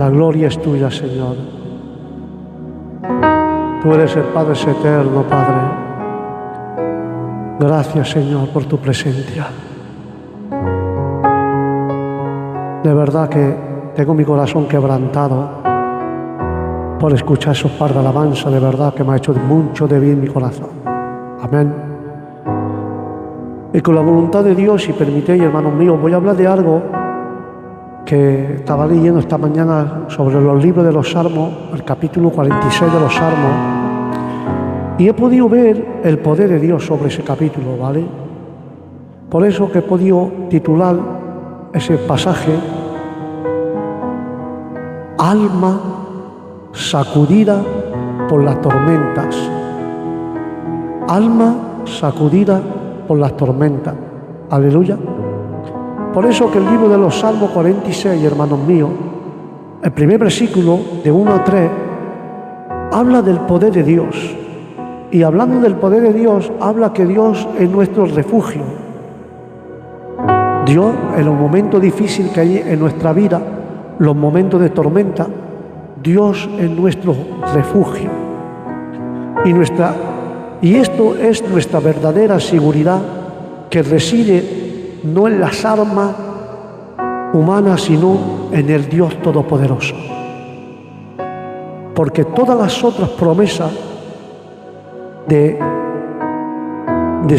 la gloria es tuya, Señor. Tú eres el Padre eterno, Padre. Gracias, Señor, por tu presencia. De verdad que tengo mi corazón quebrantado por escuchar esos par de alabanza. De verdad que me ha hecho mucho de bien mi corazón. Amén. Y con la voluntad de Dios, si permitéis, hermanos míos, voy a hablar de algo que estaba leyendo esta mañana sobre los libros de los Salmos, el capítulo 46 de los Salmos, y he podido ver el poder de Dios sobre ese capítulo, ¿vale? Por eso que he podido titular ese pasaje: alma sacudida por las tormentas. Alma sacudida por las tormentas. Aleluya. Por eso que el libro de los Salmos 46, hermanos míos, el primer versículo de 1 a 3, habla del poder de Dios. Y hablando del poder de Dios, habla que Dios es nuestro refugio. Dios, en los momentos difíciles que hay en nuestra vida, los momentos de tormenta, Dios es nuestro refugio. Y esto es nuestra verdadera seguridad, que reside no en las armas humanas, sino en el Dios Todopoderoso. Porque todas las otras promesas de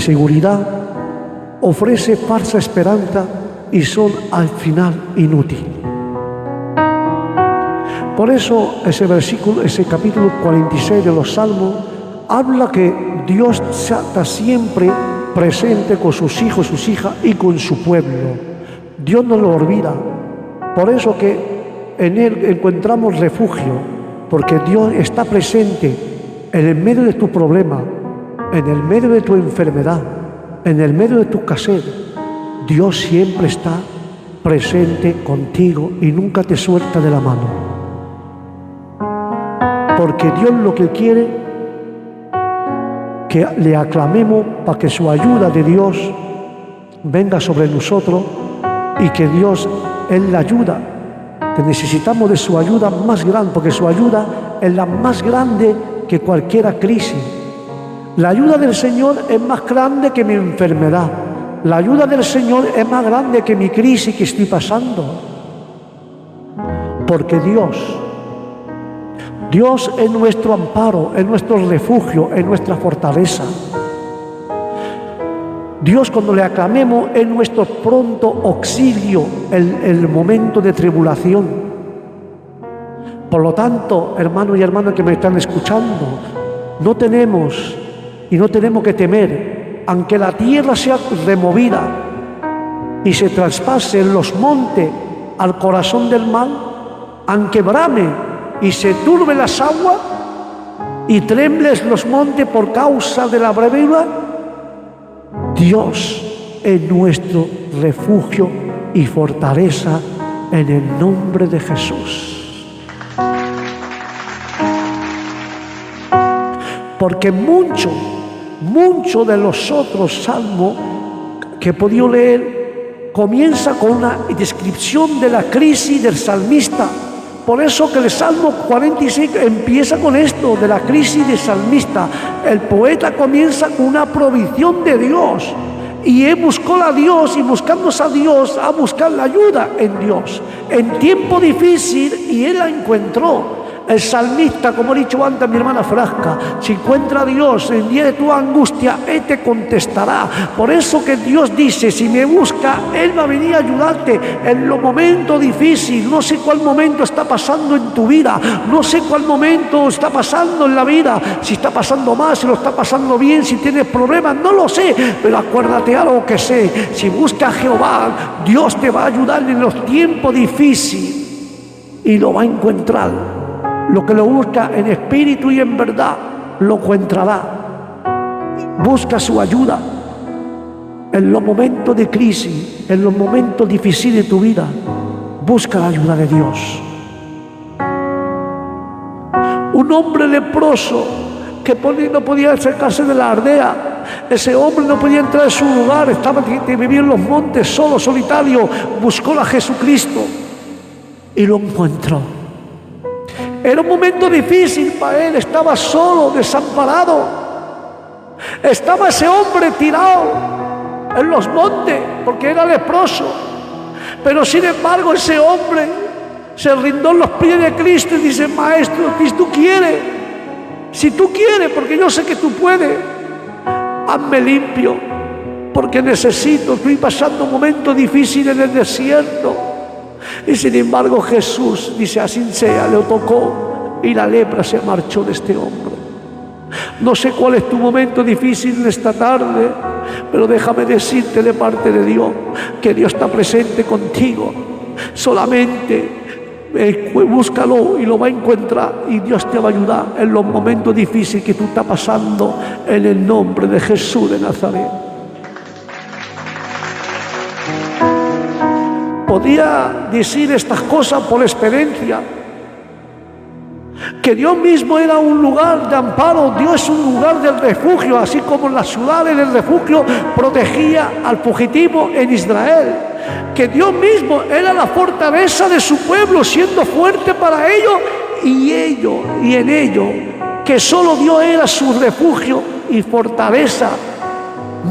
seguridad ofrece falsa esperanza y son al final inútiles. Por eso ese capítulo 46 de los Salmos habla que Dios está siempre presente con sus hijos, sus hijas y con su pueblo. Dios no lo olvida. Por eso que en Él encontramos refugio, porque Dios está presente en el medio de tu problema, en el medio de tu enfermedad, en el medio de tu escasez. Dios siempre está presente contigo y nunca te suelta de la mano. Porque Dios lo que quiere que le aclamemos para que su ayuda de Dios venga sobre nosotros y que Dios es la ayuda, que necesitamos de su ayuda más grande, porque su ayuda es la más grande que cualquier crisis. La ayuda del Señor es más grande que mi enfermedad. La ayuda del Señor es más grande que mi crisis que estoy pasando. Porque Dios es nuestro amparo, es nuestro refugio, es nuestra fortaleza. Dios, cuando le aclamemos, es nuestro pronto auxilio en el momento de tribulación. Por lo tanto, hermanos y hermanas que me están escuchando, no tenemos que temer, aunque la tierra sea removida y se traspasen los montes al corazón del mar, aunque brame y se turben las aguas y trembles los montes por causa de la bravura, Dios es nuestro refugio y fortaleza en el nombre de Jesús. Porque mucho de los otros salmos que he podido leer comienza con una descripción de la crisis del salmista. Por eso que el Salmo 46 empieza con esto, de la crisis del salmista. El poeta comienza con una provisión de Dios. Y él buscó a Dios, y buscándose a Dios, a buscar la ayuda en Dios. En tiempo difícil, y él la encontró. El salmista, como he dicho antes, mi hermana Frasca, si encuentra a Dios en día de tu angustia, Él te contestará. Por eso que Dios dice, si me busca, Él va a venir a ayudarte en los momentos difíciles. No sé cuál momento está pasando en tu vida, no sé cuál momento está pasando en la vida, si está pasando mal, si lo está pasando bien, si tienes problemas, no lo sé, pero acuérdate algo que sé: si buscas a Jehová, Dios te va a ayudar en los tiempos difíciles y lo va a encontrar. Lo que lo busca en espíritu y en verdad, lo encontrará. Busca su ayuda en los momentos de crisis, en los momentos difíciles de tu vida. Busca la ayuda de Dios. Un hombre leproso que no podía acercarse de la aldea. Ese hombre no podía entrar en su lugar, vivía en los montes solo, solitario. Buscó a Jesucristo y lo encontró. Era un momento difícil para él, estaba solo, desamparado. Estaba ese hombre tirado en los montes porque era leproso. Pero sin embargo ese hombre se rindó en los pies de Cristo y dice: Maestro, si tú quieres, porque yo sé que tú puedes, hazme limpio, porque estoy pasando un momento difícil en el desierto. Y sin embargo Jesús, dice, así sea, le tocó y la lepra se marchó de este hombre. No sé cuál es tu momento difícil esta tarde, pero déjame decirte de parte de Dios que Dios está presente contigo. Solamente búscalo y lo va a encontrar, y Dios te va a ayudar en los momentos difíciles que tú estás pasando, en el nombre de Jesús de Nazaret. Podía decir estas cosas por experiencia, que Dios mismo era un lugar de amparo. Dios es un lugar de refugio, así como la ciudad en el refugio protegía al fugitivo en Israel, que Dios mismo era la fortaleza de su pueblo, siendo fuerte para ellos y en ellos, que solo Dios era su refugio y fortaleza,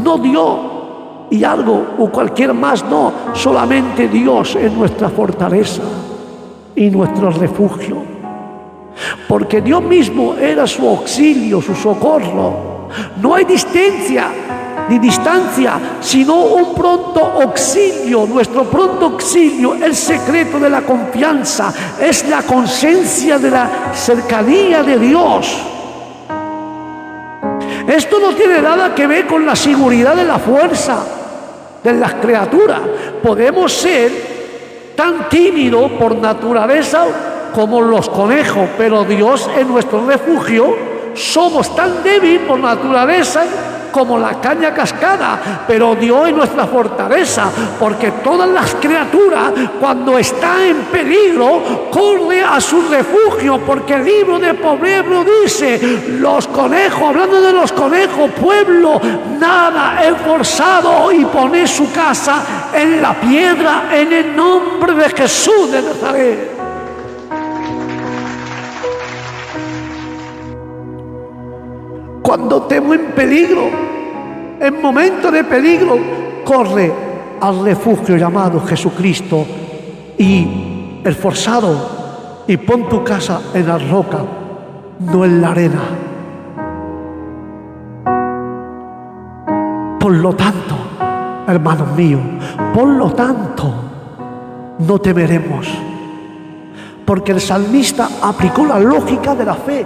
no Dios y algo o cualquier más, no, solamente Dios es nuestra fortaleza y nuestro refugio. Porque Dios mismo era su auxilio, su socorro. No hay distancia, sino un pronto auxilio. Nuestro pronto auxilio, el secreto de la confianza, es la conciencia de la cercanía de Dios. Esto no tiene nada que ver con la seguridad de la fuerza de las criaturas. Podemos ser tan tímidos por naturaleza como los conejos, pero Dios es nuestro refugio. Somos tan débiles por naturaleza como la caña cascada, pero Dios es nuestra fortaleza, porque todas las criaturas, cuando están en peligro, corren a su refugio, porque el libro de Proverbios dice: los conejos, hablando de los conejos, pueblo nada esforzado y pone su casa en la piedra, en el nombre de Jesús de Nazaret. Cuando estemos en peligro, en momentos de peligro, corre al refugio llamado Jesucristo y esforzado, y pon tu casa en la roca, no en la arena. Por lo tanto, hermanos míos, por lo tanto, no temeremos, porque el salmista aplicó la lógica de la fe.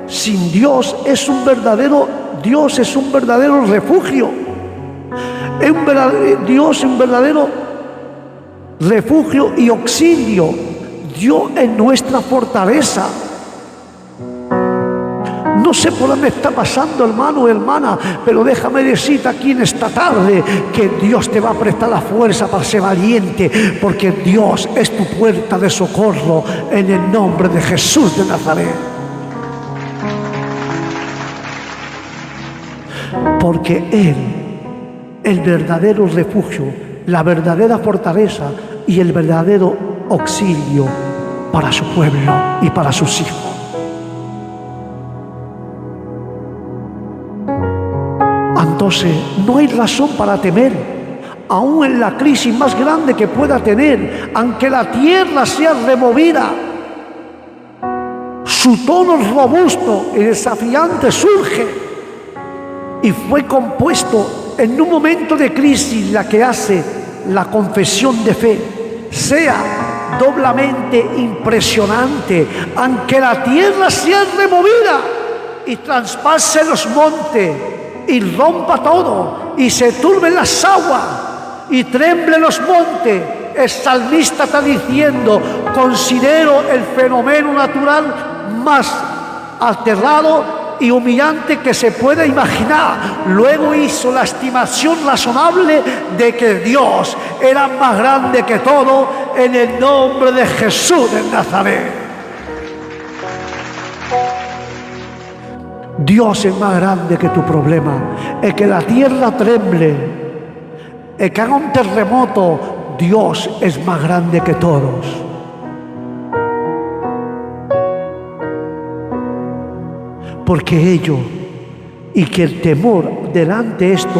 Sin Dios es un verdadero refugio. Dios es un verdadero refugio y auxilio. Dios es nuestra fortaleza. No sé por dónde está pasando, hermano o hermana, pero déjame decirte aquí en esta tarde que Dios te va a prestar la fuerza para ser valiente, porque Dios es tu puerta de socorro, en el nombre de Jesús de Nazaret. Porque Él, el verdadero refugio, la verdadera fortaleza y el verdadero auxilio para su pueblo y para sus hijos. Entonces, no hay razón para temer, aún en la crisis más grande que pueda tener, aunque la tierra sea removida. Su tono robusto y desafiante surge y fue compuesto en un momento de crisis, la que hace la confesión de fe sea doblemente impresionante, aunque la tierra sea removida y traspase los montes y rompa todo y se turben las aguas y tremblen los montes. El salmista está diciendo: considero el fenómeno natural más aterrado y humillante que se pueda imaginar. Luego hizo la estimación razonable de que Dios era más grande que todo, en el nombre de Jesús de Nazaret. Dios es más grande que tu problema. Es que la tierra tremble, es que haga un terremoto. Dios es más grande que todos. porque ello, y que el temor delante de esto,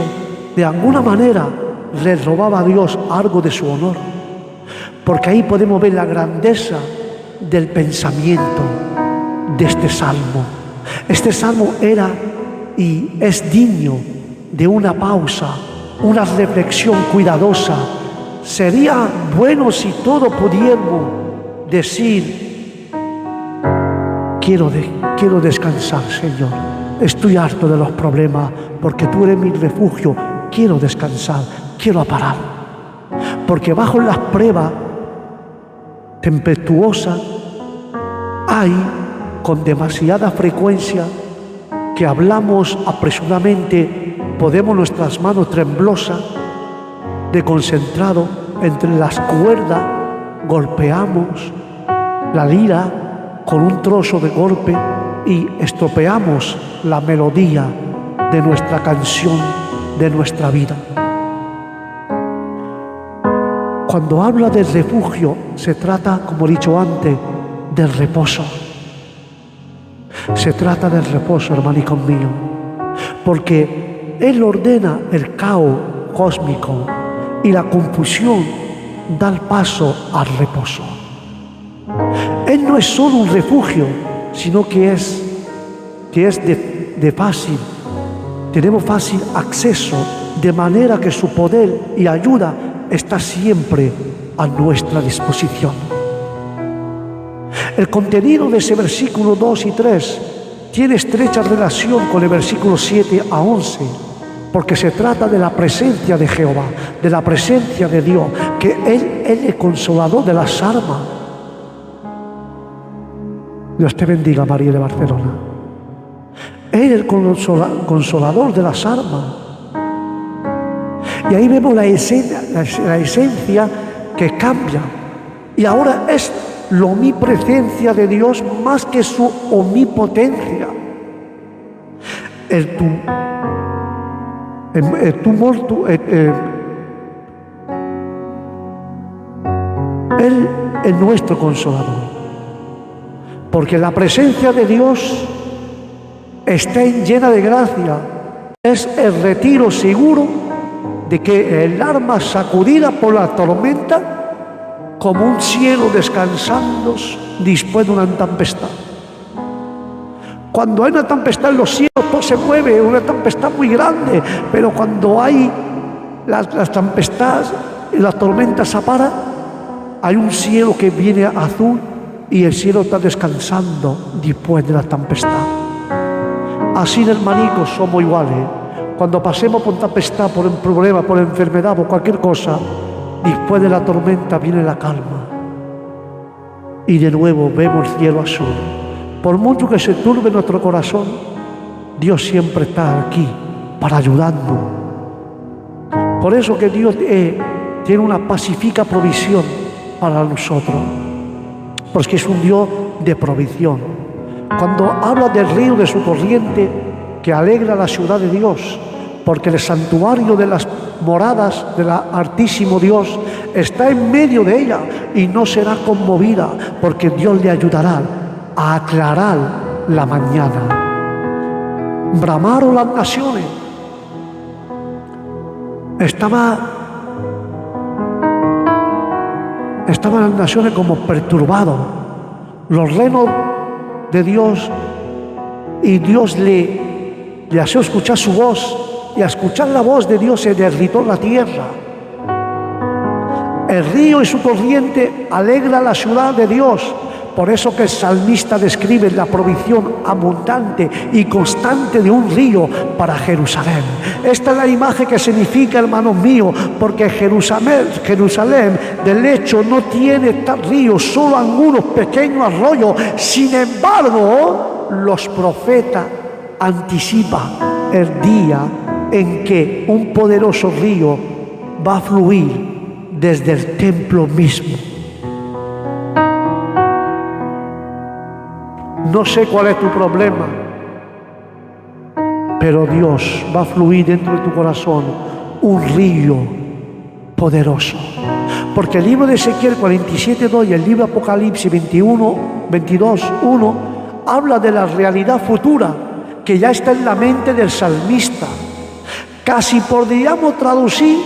de alguna manera, le robaba a Dios algo de su honor. Porque ahí podemos ver la grandeza del pensamiento de este salmo. Este salmo era y es digno de una pausa, una reflexión cuidadosa. Sería bueno si todos pudiéramos decir: quiero descansar, Señor. Estoy harto de los problemas porque tú eres mi refugio. Quiero descansar, quiero parar. Porque bajo las pruebas tempestuosas hay con demasiada frecuencia que hablamos apresuradamente, podemos nuestras manos temblosas de concentrado entre las cuerdas, golpeamos la lira con un trozo de golpe y estropeamos la melodía de nuestra canción, de nuestra vida. Cuando habla del refugio, se trata, como he dicho antes, del reposo. Se trata del reposo, hermanico mío, porque Él ordena el caos cósmico y la confusión da el paso al reposo. Él no es solo un refugio, sino que es de fácil, tenemos fácil acceso, de manera que su poder y ayuda está siempre a nuestra disposición. El contenido de ese versículo 2 y 3 tiene estrecha relación con el versículo 7 a 11, porque se trata de la presencia de Jehová, de la presencia de Dios, que Él es el consolador de las almas. Dios te bendiga, María de Barcelona. Él es el consolador de las almas. Y ahí vemos la esencia que cambia. Y ahora es la omnipresencia de Dios más que su omnipotencia. Él es nuestro consolador. Porque la presencia de Dios está llena de gracia. Es el retiro seguro de que el alma sacudida por la tormenta, como un cielo descansando después de una tempestad. Cuando hay una tempestad en los cielos, todo se mueve, una tempestad muy grande, pero cuando hay las tempestades y la tormenta se para, hay un cielo que viene azul y el cielo está descansando después de la tempestad. Así, hermanicos, somos iguales. Cuando pasemos por tempestad, por un problema, por enfermedad, por cualquier cosa, después de la tormenta viene la calma. Y de nuevo vemos el cielo azul. Por mucho que se turbe nuestro corazón, Dios siempre está aquí para ayudarnos. Por eso que Dios tiene una pacífica provisión para nosotros, porque es un Dios de provisión. Cuando habla del río de su corriente que alegra la ciudad de Dios, porque el santuario de las moradas del Altísimo Dios está en medio de ella y no será conmovida, porque Dios le ayudará a aclarar la mañana. Bramaron las naciones. Estaban las naciones como perturbados. Los reinos de Dios, y Dios le hacía escuchar su voz, y a escuchar la voz de Dios se derritó la tierra. El río y su corriente alegra la ciudad de Dios. Por eso que el salmista describe la provisión abundante y constante de un río para Jerusalén. Esta es la imagen que significa, hermanos míos, porque Jerusalén, del hecho, no tal río, solo algunos pequeños arroyos. Sin embargo, los profetas anticipan el día en que un poderoso río va a fluir desde el templo mismo. No sé cuál es tu problema, pero Dios va a fluir dentro de tu corazón un río poderoso. Porque el libro de Ezequiel 47:2 y el libro de Apocalipsis 22:1 habla de la realidad futura, que ya está en la mente del salmista. Casi podríamos traducir: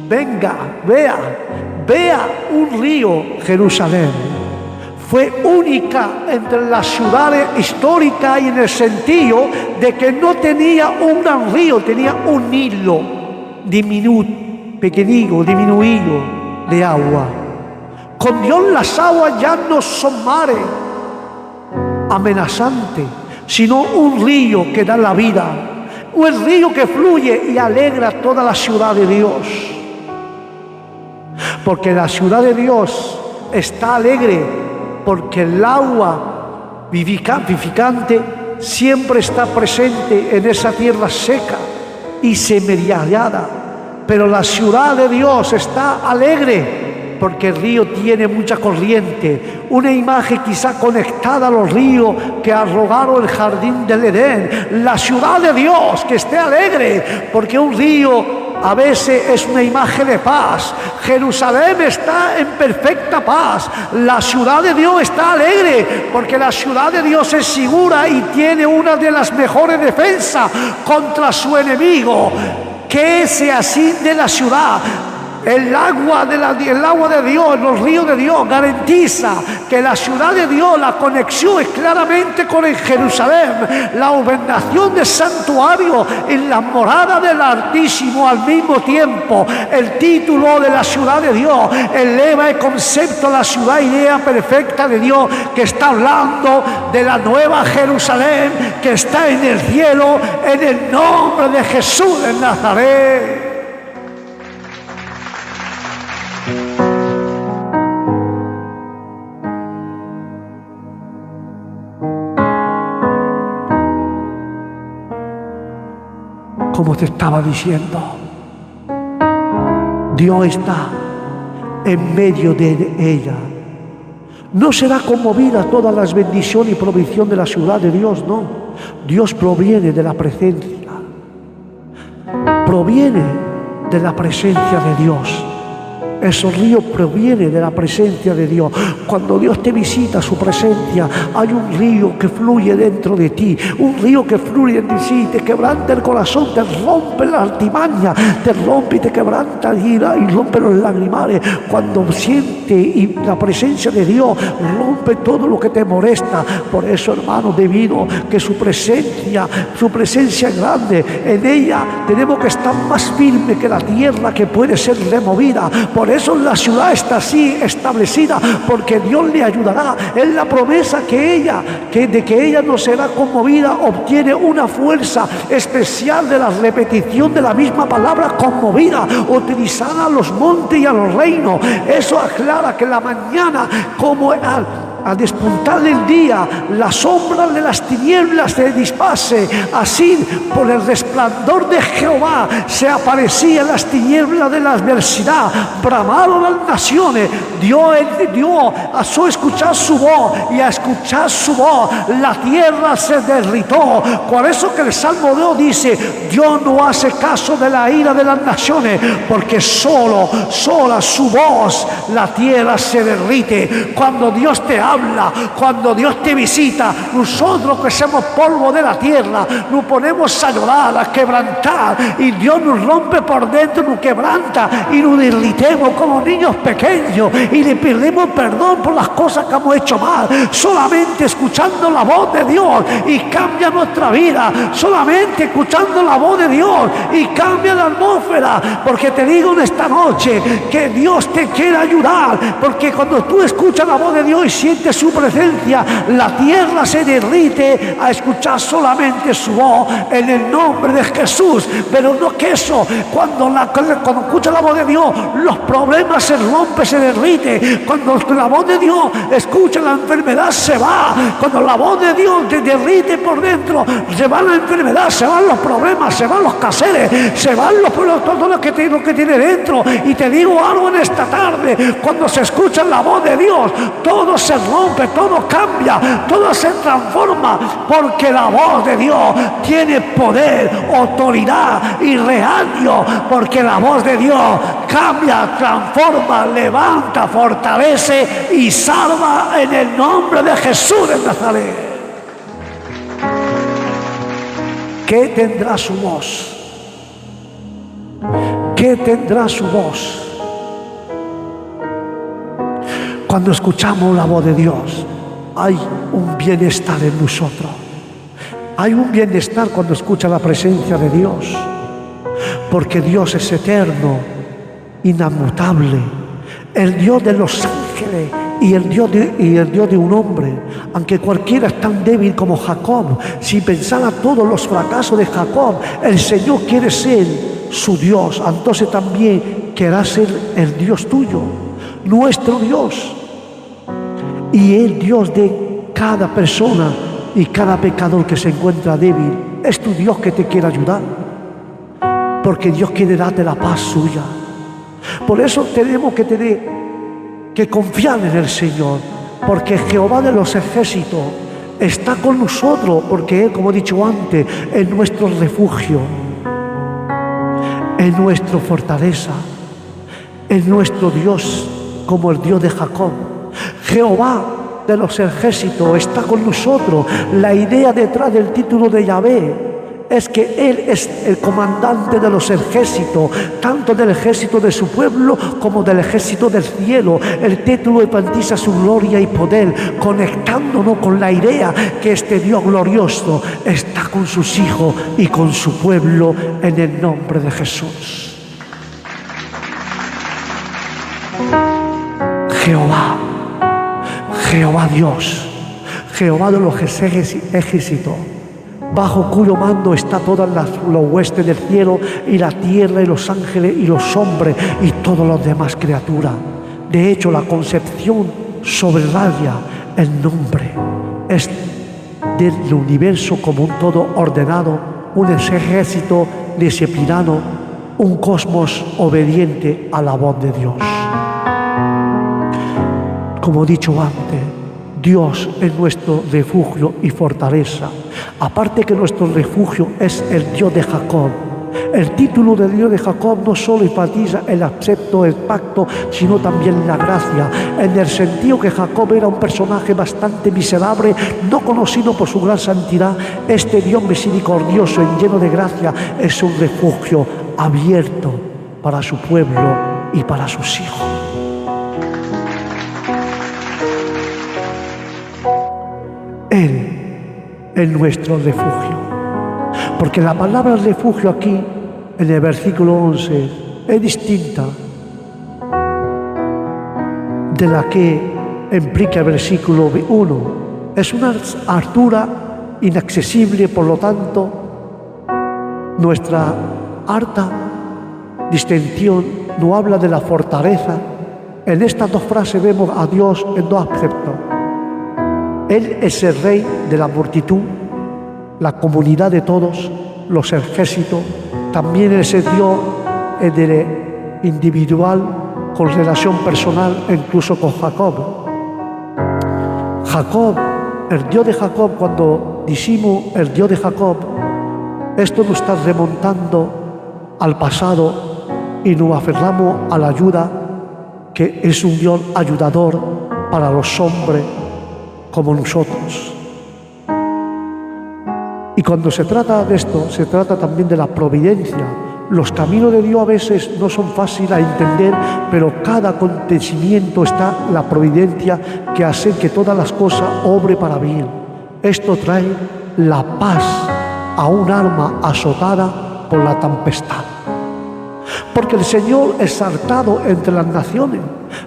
venga, vea un río, Jerusalén. Fue única entre las ciudades históricas y en el sentido de que no tenía un gran río, tenía un hilo pequeñito, disminuido de agua. Con Dios las aguas ya no son mares amenazantes, sino un río que da la vida, un río que fluye y alegra toda la ciudad de Dios. Porque la ciudad de Dios está alegre, porque el agua vivificante siempre está presente en esa tierra seca y sembrada. Pero la ciudad de Dios está alegre porque el río tiene mucha corriente. Una imagen quizá conectada a los ríos que arrogaron el jardín del Edén. La ciudad de Dios que esté alegre, porque un río a veces es una imagen de paz. Jerusalén está en perfecta paz. La ciudad de Dios está alegre porque la ciudad de Dios es segura y tiene una de las mejores defensas contra su enemigo. Que se asciende la ciudad. El agua de Dios, los ríos de Dios, garantiza que la ciudad de Dios, la conexión es claramente con el Jerusalén, la ordenación del santuario en la morada del Altísimo al mismo tiempo. El título de la ciudad de Dios eleva el concepto de la ciudad idea perfecta de Dios, que está hablando de la nueva Jerusalén que está en el cielo, en el nombre de Jesús de Nazaret. Como te estaba diciendo, Dios está en medio de ella. No será conmovida todas las bendiciones y provisión de la ciudad de Dios, no. Dios proviene de la presencia. Proviene de la presencia de Dios. Esos ríos provienen de la presencia de Dios. Cuando Dios te visita, su presencia, hay un río que fluye dentro de ti, un río que fluye en ti, te quebranta el corazón, te rompe la artimaña, te rompe y te quebranta y rompe los lagrimales. Cuando siente y la presencia de Dios rompe todo lo que te molesta. Por eso, hermano, debido que su presencia es grande, en ella tenemos que estar más firmes que la tierra que puede ser removida. Por eso la ciudad está así establecida, porque Dios le ayudará. Es la promesa de que ella no será conmovida, obtiene una fuerza especial de la repetición de la misma palabra conmovida, utilizada a los montes y a los reinos. Eso aclara que la mañana, como al despuntar del día, la sombra de las tinieblas se dispase. Así, por el resplandor de Jehová, se aparecía en las tinieblas de la adversidad. Bramaron las naciones. Dios a escuchar su voz, y a escuchar su voz, la tierra se derritó. Por eso que el Salmo 2 dice: Dios no hace caso de la ira de las naciones, porque sola su voz, la tierra se derrite. Cuando Dios te habla, cuando Dios te visita, nosotros que somos polvo de la tierra, nos ponemos a llorar, a quebrantar, y Dios nos rompe por dentro, nos quebranta y nos derritemos como niños pequeños y le pedimos perdón por las cosas que hemos hecho mal. Solamente escuchando la voz de Dios y cambia nuestra vida. Solamente escuchando la voz de Dios y cambia la atmósfera. Porque te digo en esta noche que Dios te quiere ayudar, porque cuando tú escuchas la voz de Dios y sientes su presencia, la tierra se derrite a escuchar solamente su voz en el nombre de Jesús. Pero no que eso, cuando escucha la voz de Dios, los problemas se rompen, se derrite. Cuando la voz de Dios escucha, la enfermedad se va. Cuando la voz de Dios te derrite por dentro, se va la enfermedad, se van los problemas, se van los caseres, se van todo lo que tiene dentro. Y te digo algo en esta tarde: cuando se escucha la voz de Dios, todo se rompe, todo cambia, todo se transforma, porque la voz de Dios tiene poder, autoridad y regaño, porque la voz de Dios cambia, transforma, levanta, fortalece y salva en el nombre de Jesús de Nazaret. ¿Qué tendrá su voz? ¿Qué tendrá su voz? Cuando escuchamos la voz de Dios, hay un bienestar en nosotros. Hay un bienestar cuando escucha la presencia de Dios, porque Dios es eterno, inmutable, el Dios de los ángeles y el Dios de un hombre. Aunque cualquiera es tan débil como Jacob, si pensara todos los fracasos de Jacob, el Señor quiere ser su Dios, entonces también querrá ser el Dios tuyo, nuestro Dios, y el Dios de cada persona y cada pecador que se encuentra débil. Es tu Dios que te quiere ayudar, porque Dios quiere darte la paz suya. Por eso tenemos que confiar en el Señor, porque Jehová de los ejércitos está con nosotros, porque Él, como he dicho antes, es nuestro refugio, es nuestra fortaleza, es nuestro Dios, como el Dios de Jacob. Jehová de los ejércitos está con nosotros. La idea detrás del título de Yahvé es que Él es el comandante de los ejércitos, tanto del ejército de su pueblo como del ejército del cielo. El título enfatiza su gloria y poder, conectándonos con la idea que este Dios glorioso está con sus hijos y con su pueblo, en el nombre de Jesús. Jehová Dios, Jehová de los ejércitos, bajo cuyo mando está todas las huestes del cielo y la tierra y los ángeles y los hombres y todas las demás criaturas. De hecho, la concepción sobreraya el nombre. Es del universo como un todo ordenado, un ejército disciplinado, un cosmos obediente a la voz de Dios. Como he dicho antes, Dios es nuestro refugio y fortaleza. Aparte que nuestro refugio es el Dios de Jacob. El título del Dios de Jacob no solo enfatiza el acepto, el pacto, sino también la gracia, en el sentido que Jacob era un personaje bastante miserable, no conocido por su gran santidad. Este Dios misericordioso y lleno de gracia es un refugio abierto para su pueblo y para sus hijos. Él es nuestro refugio, porque la palabra refugio aquí, en el versículo 11, es distinta de la que implica el versículo 1. Es una altura inaccesible, por lo tanto, nuestra alta distinción no habla de la fortaleza. En estas dos frases vemos a Dios en dos aspectos. Él es el rey de la multitud, la comunidad de todos, los ejércitos. También es el Dios del individual, con relación personal, incluso con Jacob. Jacob, el Dios de Jacob, cuando decimos el Dios de Jacob, esto nos está remontando al pasado y nos aferramos a la ayuda, que es un Dios ayudador para los hombres como nosotros. Y cuando se trata de esto, se trata también de la providencia. Los caminos de Dios a veces no son fáciles a entender, pero cada acontecimiento está la providencia que hace que todas las cosas obre para bien. Esto trae la paz a un alma azotada por la tempestad. Porque el Señor exaltado entre las naciones.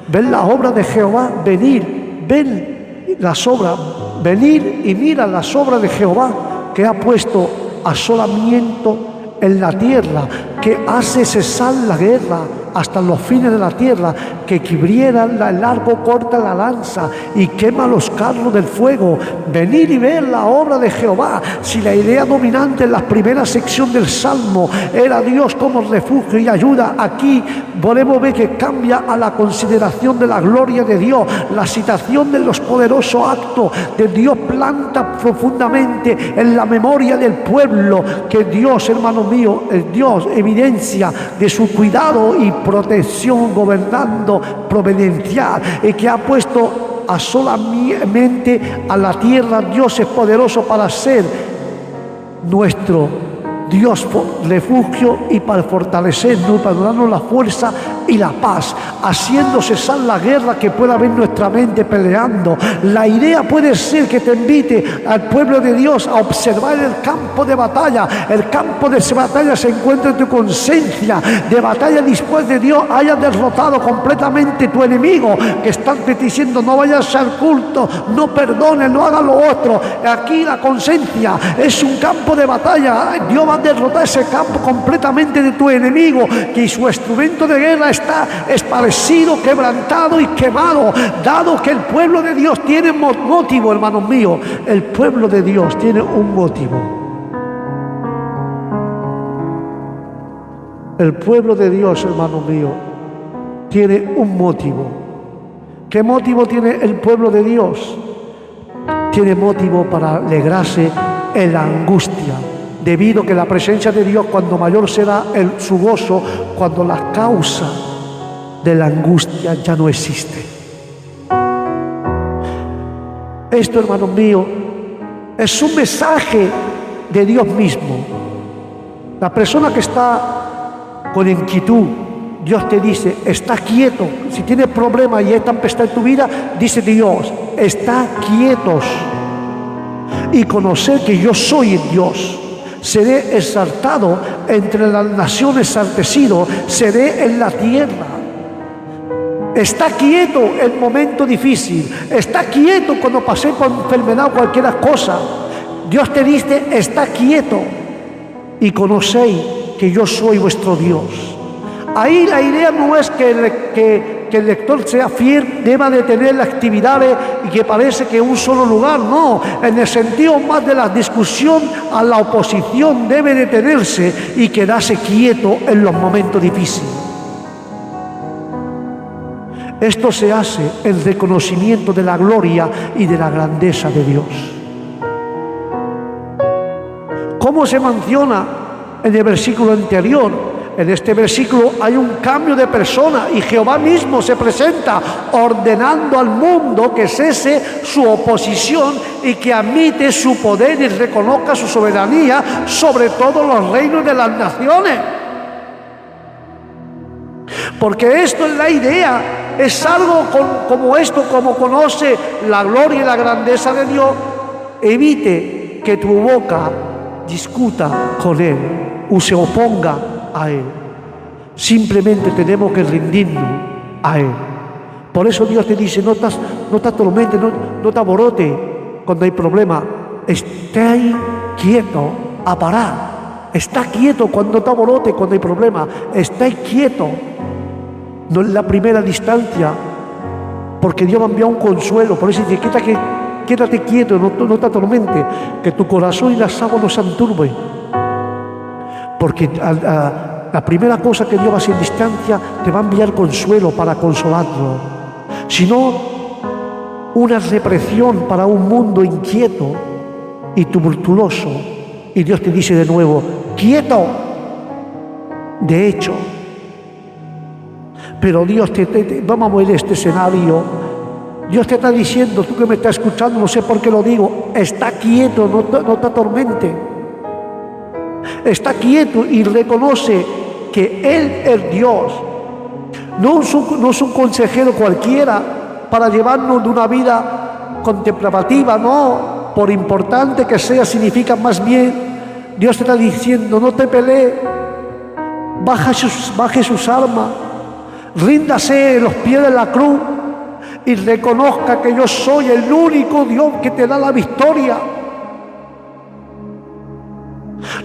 Ven la obra de Jehová venir, ven las obras, venir y mira las obras de Jehová, que ha puesto asolamiento en la tierra, que hace cesar la guerra hasta los fines de la tierra, que quibriera el arco, corta la lanza y quema los carros del fuego. Venir y ver la obra de Jehová. Si la idea dominante en la primera sección del Salmo era Dios como refugio y ayuda, aquí podemos ver que cambia a la consideración de la gloria de Dios. La citación de los poderosos actos de Dios planta profundamente en la memoria del pueblo que Dios, hermano mío, el Dios evidencia de su cuidado y protección gobernando providencial, y que ha puesto a solamente a la tierra. Dios es poderoso para ser nuestro Dios refugio y para fortalecernos, para darnos la fuerza y la paz, haciendo cesar la guerra que pueda haber en nuestra mente peleando. La idea puede ser que te invite al pueblo de Dios a observar el campo de batalla. El campo de batalla se encuentra en tu conciencia de batalla después de Dios haya derrotado completamente tu enemigo, que están te diciendo no vayas al culto, no perdones, no hagas lo otro. Aquí la conciencia es un campo de batalla. Dios va a derrotar ese campo completamente de tu enemigo, que su instrumento de guerra está esparcido, quebrantado y quemado, dado que el pueblo de Dios tiene motivo, hermanos míos. El pueblo de Dios tiene un motivo. El pueblo de Dios, hermano mío, tiene un motivo. ¿Qué motivo tiene el pueblo de Dios? Tiene motivo para alegrarse en la angustia, debido a que la presencia de Dios, cuando mayor será su gozo, cuando la causa de la angustia ya no existe. Esto, hermanos míos, es un mensaje de Dios mismo. La persona que está con inquietud, Dios te dice, está quieto. Si tienes problemas y hay tempestad en tu vida, dice Dios, está quietos y conocer que yo soy el Dios. Seré exaltado entre las naciones, enaltecido, seré en la tierra. Está quieto en momento difícil, está quieto cuando pasé por enfermedad o cualquier cosa. Dios te dice, está quieto y conocéis que yo soy vuestro Dios. Ahí la idea no es que el lector sea fiel, deba de tener las actividades y que parece que un solo lugar, no. En el sentido más de la discusión a la oposición debe detenerse y quedarse quieto en los momentos difíciles. Esto se hace en reconocimiento de la gloria y de la grandeza de Dios. ¿Cómo se menciona en el versículo anterior? En este versículo hay un cambio de persona y Jehová mismo se presenta ordenando al mundo que cese su oposición y que admite su poder y reconozca su soberanía sobre todos los reinos de las naciones. Porque esto es la idea, es algo como esto, como conoce la gloria y la grandeza de Dios. Evite que tu boca discuta con Él o se oponga a Él. Simplemente tenemos que rendirnos a Él. Por eso Dios te dice, no te atormentes, no te aborotes cuando hay problema. Esté quieto a parar. Está quieto cuando te aborotes, cuando hay problema. Está quieto. No es la primera distancia, porque Dios va a enviar un consuelo. Por eso dice, quédate quieto, no te atormentes, que tu corazón y las aguas no se enturben. Porque la primera cosa que Dios va a hacer en distancia, te va a enviar consuelo para consolarlo. Si no, una represión para un mundo inquieto y tumultuoso. Y Dios te dice de nuevo, quieto. De hecho, pero Dios vamos a ver este escenario. Dios te está diciendo, tú que me estás escuchando, no sé por qué lo digo, está quieto, no te atormente. Está quieto y reconoce que Él es Dios. No es un consejero cualquiera para llevarnos de una vida contemplativa, no. Por importante que sea, significa más bien, Dios te está diciendo, no te pelees, baje sus armas, ríndase en los pies de la cruz y reconozca que yo soy el único Dios que te da la victoria.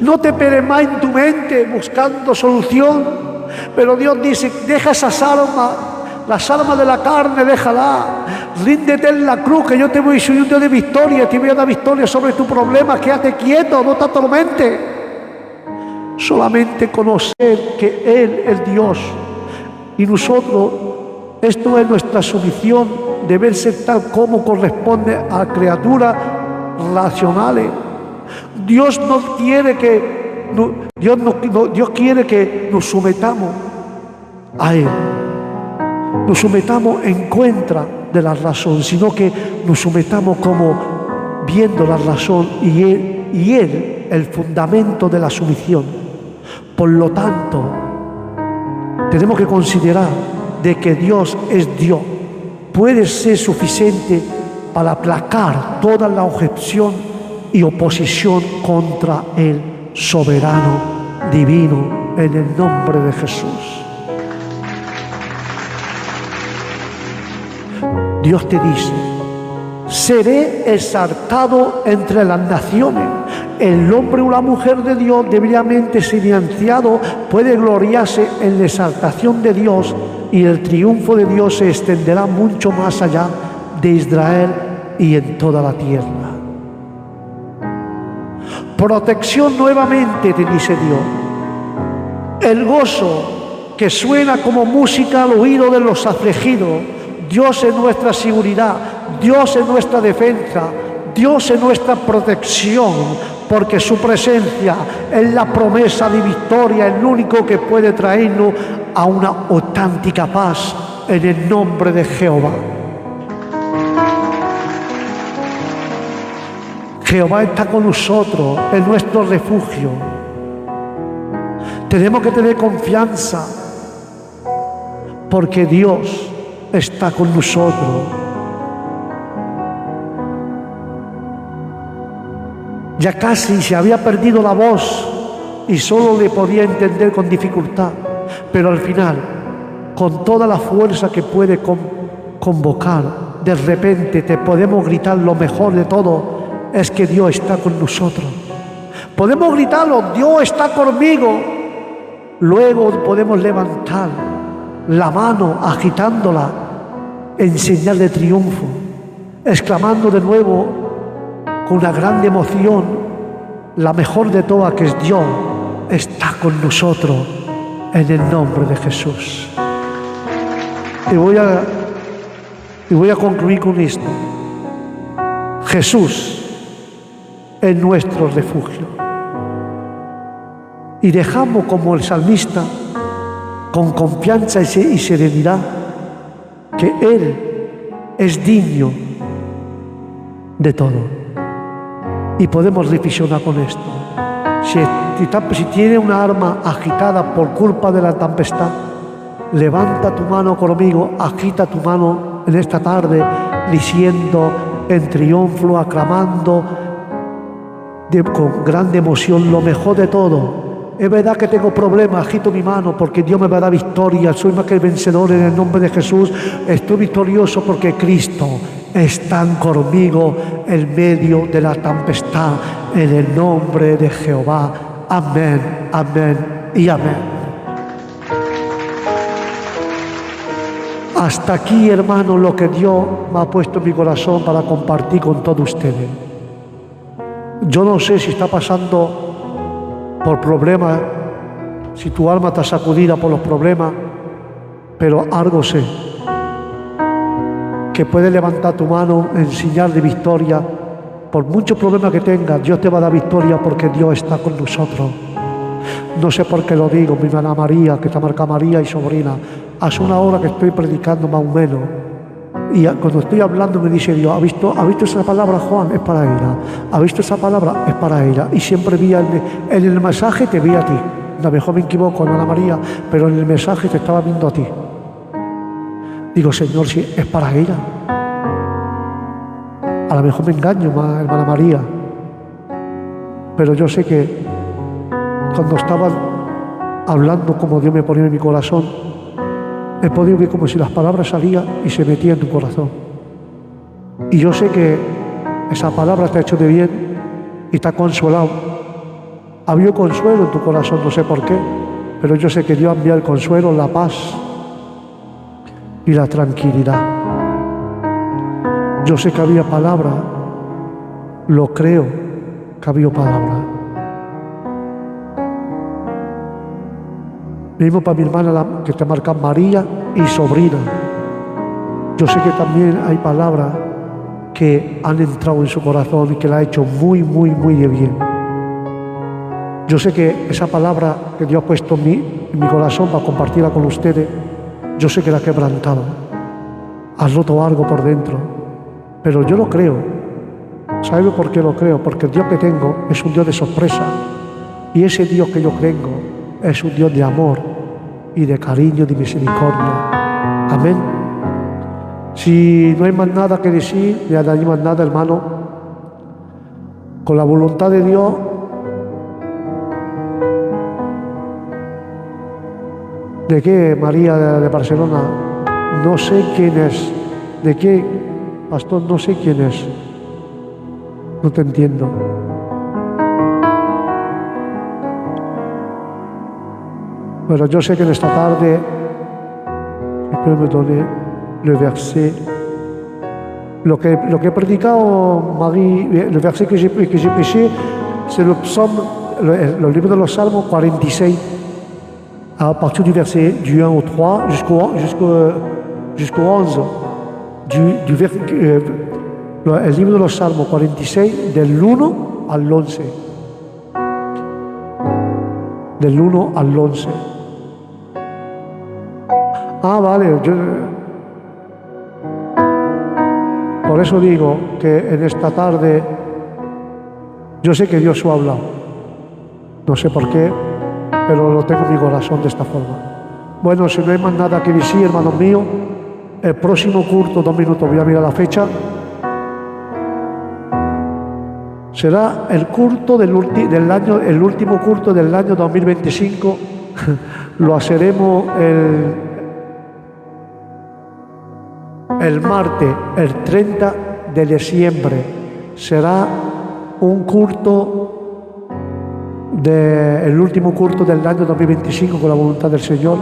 No te pelees más en tu mente buscando solución, pero Dios dice, deja esas armas, las armas de la carne, déjala, ríndete en la cruz, que yo te voy a ser un Dios de victoria, te voy a dar victoria sobre tu problema, quédate quieto, no te atormentes. Solamente conocer que Él es Dios. Y nosotros, esto es nuestra sumisión, de verse tal como corresponde a criaturas racionales. Dios no quiere que Dios quiere que nos sometamos a Él. Nos sometamos en contra de la razón, sino que nos sometamos como viendo la razón y Él el fundamento de la sumisión. Por lo tanto, tenemos que considerar de que Dios es Dios. Puede ser suficiente para aplacar toda la objeción y oposición contra el soberano divino en el nombre de Jesús. Dios te dice: seré exaltado entre las naciones. El hombre o la mujer de Dios, debidamente silenciado, puede gloriarse en la exaltación de Dios, y el triunfo de Dios se extenderá mucho más allá de Israel y en toda la tierra. Protección nuevamente, te dice Dios. El gozo que suena como música al oído de los afligidos. Dios es nuestra seguridad, Dios es nuestra defensa, Dios es nuestra protección, porque su presencia es la promesa de victoria, el único que puede traernos a una auténtica paz en el nombre de Jehová. Jehová está con nosotros, es nuestro refugio. Tenemos que tener confianza, porque Dios está con nosotros. Ya casi se había perdido la voz y solo le podía entender con dificultad, pero al final, con toda la fuerza que puede convocar, de repente te podemos gritar. Lo mejor de todo es que Dios está con nosotros. Podemos gritarlo: Dios está conmigo. Luego podemos levantar la mano agitándola en señal de triunfo, exclamando de nuevo con una gran emoción, la mejor de todas, que es Dios está con nosotros en el nombre de Jesús. Y voy a concluir con esto. Jesús es nuestro refugio. Y dejamos, como el salmista, con confianza y serenidad, que Él es digno de todo. Y podemos reflexionar con esto. Si tiene una arma agitada por culpa de la tempestad, levanta tu mano conmigo, agita tu mano en esta tarde, diciendo en triunfo, aclamando con gran emoción: lo mejor de todo. Es verdad que tengo problemas, agito mi mano porque Dios me va a dar victoria. Soy más que el vencedor en el nombre de Jesús. Estoy victorioso porque Cristo está conmigo en medio de la tempestad, en el nombre de Jehová. Amén, amén y amén. Hasta aquí, hermano, lo que Dios me ha puesto en mi corazón para compartir con todos ustedes. Yo no sé si está pasando por problemas, si tu alma está sacudida por los problemas, pero algo sé: que puedes levantar tu mano en señal de victoria. Por muchos problemas que tengas, Dios te va a dar victoria, porque Dios está con nosotros. No sé por qué lo digo. Mi hermana María, que está marcada María y sobrina, hace una hora que estoy predicando más o menos, y cuando estoy hablando me dice Dios: ¿ha visto esa palabra, Juan? Es para ella. ¿Ha visto esa palabra? Es para ella. Y siempre vi en el mensaje, te vi a ti. A lo mejor me equivoco, hermana María, pero en el mensaje te estaba viendo a ti. Digo: Señor, si es para ella. A lo mejor me engaño, hermana María, pero yo sé que cuando estaba hablando como Dios me ponía en mi corazón, he podido ver como si las palabras salían y se metían en tu corazón. Y yo sé que esa palabra te ha hecho de bien y te ha consolado. Ha habido consuelo en tu corazón, no sé por qué, pero yo sé que Dios ha enviado el consuelo, la paz y la tranquilidad. Yo sé que había palabra, lo creo que había palabra. Mismo para mi hermana, que te marca María y sobrina. Yo sé que también hay palabras que han entrado en su corazón y que la ha hecho muy, muy, muy de bien. Yo sé que esa palabra que Dios ha puesto en mi corazón para compartirla con ustedes, yo sé que la ha quebrantado. Has roto algo por dentro, pero yo lo creo. ¿Sabe por qué lo creo? Porque el Dios que tengo es un Dios de sorpresa. Y ese Dios que yo tengo es un Dios de amor y de cariño, de misericordia. Amén. Si no hay más nada que decir, ni hay más nada, hermano, con la voluntad de Dios, ¿de qué, María de Barcelona? No sé quién es. ¿De qué, pastor? No sé quién es. No te entiendo. Bueno, yo sé que en esta tarde, espero me donne le verset, lo que he predicado, Marie, le verset que j'ai prêché, c'est le psaume, le livre de los Salmos 46, à partir du verset du 1 au 3 jusqu'au 11, el libro de los Salmos 46, del 1 al 11. Del 1 al 11. Ah, vale. Por eso digo que en esta tarde yo sé que Dios ha hablado. No sé por qué, pero lo tengo en mi corazón de esta forma. Bueno, si no hay más nada que decir, hermanos míos, el próximo culto, 2 minutos, voy a mirar la fecha, será el culto del año, el último culto del año 2025. Lo haremos el martes, el 30 de diciembre. Será un culto, el último culto del año 2025 con la voluntad del Señor.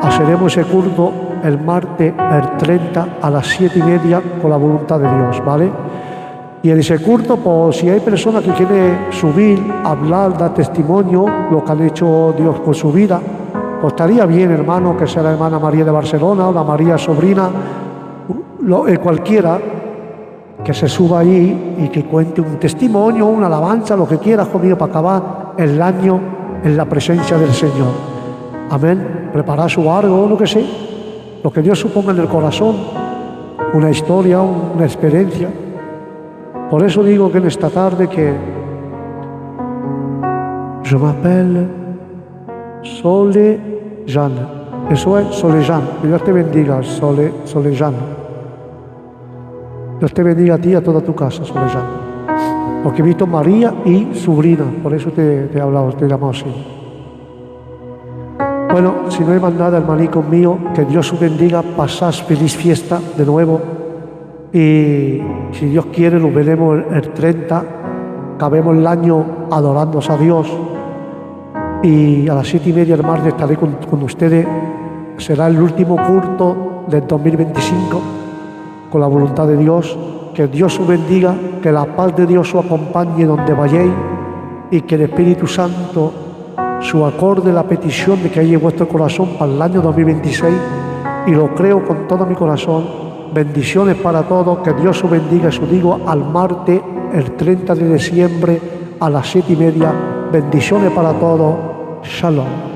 Haremos ese culto el martes, el 30 a las 7:30 con la voluntad de Dios, ¿vale? Y en ese culto, pues si hay personas que quieren subir, hablar, dar testimonio, lo que han hecho Dios con su vida, pues estaría bien, hermano, que sea la hermana María de Barcelona o la María sobrina, cualquiera que se suba ahí y que cuente un testimonio, una alabanza, lo que quiera conmigo para acabar el año en la presencia del Señor. Amén. Preparar su algo, lo que sé, lo que Dios suponga en el corazón, una historia, una experiencia. Por eso digo que en esta tarde que je m'appelle Sole Jeanne. Eso es Sole Jeanne. Que Dios te bendiga, Sole Jeanne. Dios te bendiga a ti y a toda tu casa, Sole Jeanne. Porque he visto María y sobrina, por eso te he hablado, te he llamado así. Bueno, si no hay más nada, hermanito mío, que Dios os bendiga, pasad feliz fiesta de nuevo. Y si Dios quiere, nos veremos el 30, acabemos el año adorándose a Dios. Y a las 7:30 el martes estaré con ustedes. Será el último culto del 2025, con la voluntad de Dios. Que Dios os bendiga, que la paz de Dios os acompañe donde vayáis y que el Espíritu Santo su acorde la petición de que haya en vuestro corazón para el año 2026. Y lo creo con todo mi corazón. Bendiciones para todos, que Dios os bendiga. Os digo al martes, el 30 de diciembre a las 7:30. Bendiciones para todos. Shalom.